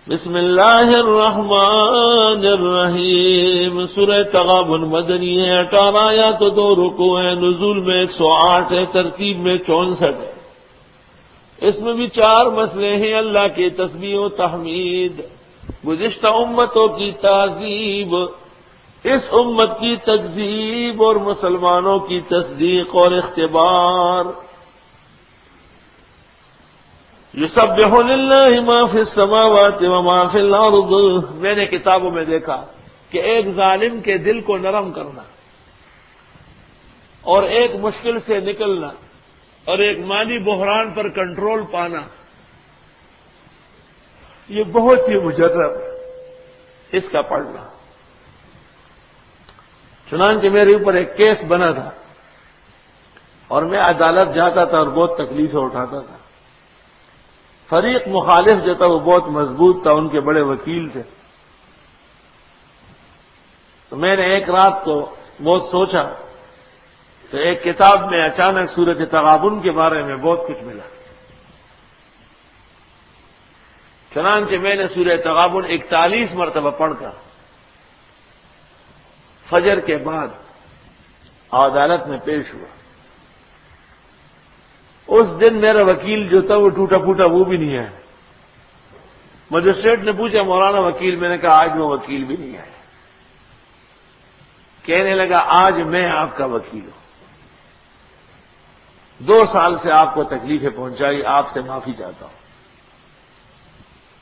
بسم اللہ الرحمن الرحیم۔ سورہ تغابن مدنی ہے، 18 آیات و 2 رکوع ہیں، نزول میں 108 ہے، ترتیب میں 64 ہے۔ اس میں بھی 4 مسئلے ہیں: اللہ کی تسبیح و تحمید، گزشتہ امتوں کی تعظیم، اس امت کی تکذیب اور مسلمانوں کی تصدیق اور اختبار۔ یسبح للہ ما فی السماوات و ما فی الارض۔ میں نے کتابوں میں دیکھا کہ ایک ظالم کے دل کو نرم کرنا اور ایک مشکل سے نکلنا اور ایک مالی بحران پر کنٹرول پانا، یہ بہت ہی مجرب ہے اس کا پڑھنا۔ چنانچہ میرے اوپر ایک کیس بنا تھا اور میں عدالت جاتا تھا اور بہت تکلیفیں اٹھاتا تھا۔ فریق مخالف جو تھا وہ بہت مضبوط تھا، ان کے بڑے وکیل تھے۔ تو میں نے ایک رات کو بہت سوچا تو ایک کتاب میں اچانک سورۃ تغابن کے بارے میں بہت کچھ ملا۔ چنانچہ میں نے سورۃ تغابن 41 مرتبہ پڑھ کر فجر کے بعد عدالت میں پیش ہوا۔ اس دن میرا وکیل جو تھا وہ ٹوٹا پھوٹا وہ بھی نہیں ہے۔ مجسٹریٹ نے پوچھا مولانا وکیل، میں نے کہا آج وہ وکیل بھی نہیں ہے۔ کہنے لگا آج میں آپ کا وکیل ہوں، 2 سال سے آپ کو تکلیفیں پہنچائی، آپ سے معافی چاہتا ہوں۔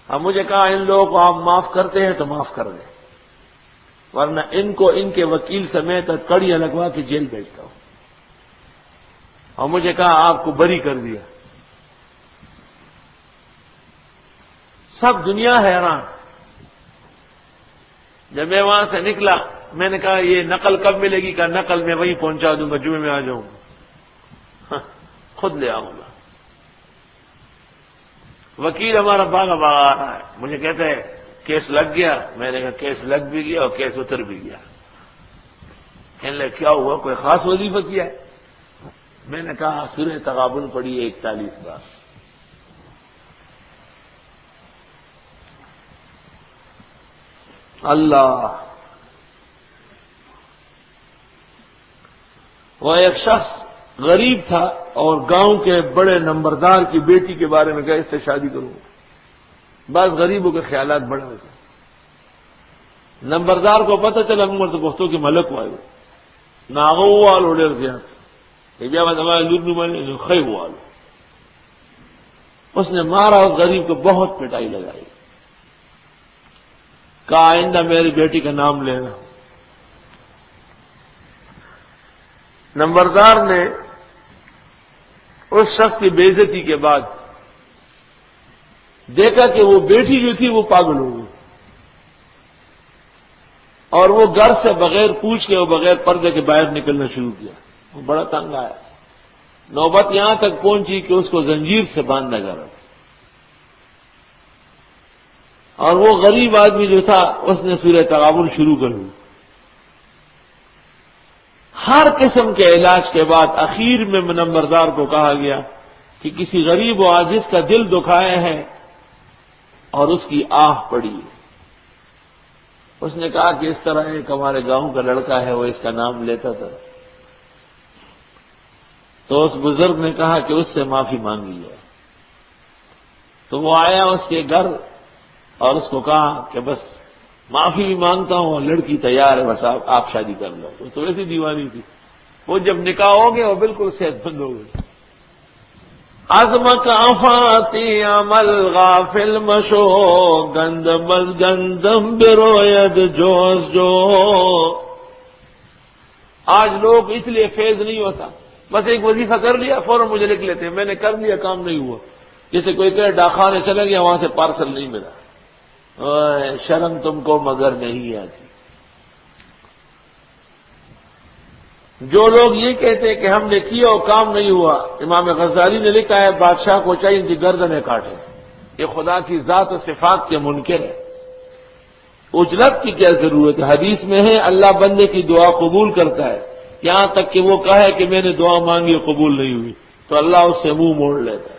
اب مجھے کہا ان لوگوں کو آپ معاف کرتے ہیں تو معاف کر دیں، ورنہ ان کو ان کے وکیل سمیت کڑیاں لگوا کے جیل بھیجتا ہوں۔ اور مجھے کہا آپ کو بری کر دیا۔ سب دنیا حیران۔ جب میں وہاں سے نکلا میں نے کہا یہ نقل کب ملے گی؟ کہا نقل میں وہیں پہنچا دوں گا، جمعے میں آ جاؤں گا، خود لے آؤں گا۔ وکیل ہمارا باغ آ رہا ہے، مجھے کہتا ہے کیس لگ گیا۔ میں نے کہا کیس لگ بھی گیا اور کیس اتر بھی گیا۔ کہنے لگا کیا ہوا، کوئی خاص وظیفہ کیا ہے؟ میں نے کہا سورہ تغابن پڑھی 41 بار۔ اللہ، وہ ایک شخص غریب تھا اور گاؤں کے بڑے نمبردار کی بیٹی کے بارے میں کہا اس سے شادی کروں۔ بعض غریبوں کے خیالات بڑے ہوتے ہیں۔ نمبردار کو پتہ چلا عمر تو بختوں کے ملک والے ناغوال اڑے زیادہ اس نے مارا، اس غریب کو بہت پٹائی لگائی، کہا آئندہ میری بیٹی کا نام لینا۔ نمبردار نے اس شخص کی بے عزتی کے بعد دیکھا کہ وہ بیٹی جو تھی وہ پاگل ہو گئی اور وہ گھر سے بغیر پوچھ کے اور بغیر پردے کے باہر نکلنا شروع کیا۔ وہ بڑا تنگ آیا، نوبت یہاں تک پہنچی کہ اس کو زنجیر سے باندھا جا رہا تھا، اور وہ غریب آدمی جو تھا اس نے سورہ تغابن شروع کر دی۔ ہر قسم کے علاج کے بعد اخیر میں نمبردار کو کہا گیا کہ کسی غریب و عاجز کا دل دکھایا ہے اور اس کی آہ پڑی۔ اس نے کہا کہ اس طرح ایک ہمارے گاؤں کا لڑکا ہے، وہ اس کا نام لیتا تھا۔ تو اس بزرگ نے کہا کہ اس سے معافی مانگی جائے۔ تو وہ آیا اس کے گھر اور اس کو کہا کہ بس معافی بھی مانگتا ہوں اور لڑکی تیار ہے، بس آپ شادی کر لو۔ وہ تو ویسی دیوانی تھی، وہ جب نکاح ہو گیا وہ بالکل صحت مند ہو گئی۔ عظمک آفاتی عمل غافل مشو، گندم از گندم بروید جوز جو۔ آج لوگ اس لیے فیض نہیں ہوتا، بس ایک وظیفہ کر لیا فوراً مجھے لکھ لیتے ہیں میں نے کر لیا، کام نہیں ہوا۔ جیسے کوئی کہے ڈاکخانے چلا گیا وہاں سے پارسل نہیں ملا، شرم تم کو مگر نہیں آتی۔ جو لوگ یہ کہتے ہیں کہ ہم نے کیا اور کام نہیں ہوا، امام غزالی نے لکھا ہے بادشاہ کو چاہیے ان کی گردنیں کاٹے، یہ خدا کی ذات و صفات کے منکر ہے۔ اجلت کی کیا ضرورت ہے؟ حدیث میں ہے اللہ بندے کی دعا قبول کرتا ہے، یہاں تک کہ وہ کہے کہ میں نے دعا مانگی قبول نہیں ہوئی تو اللہ اس سے منہ موڑ لیتا ہے۔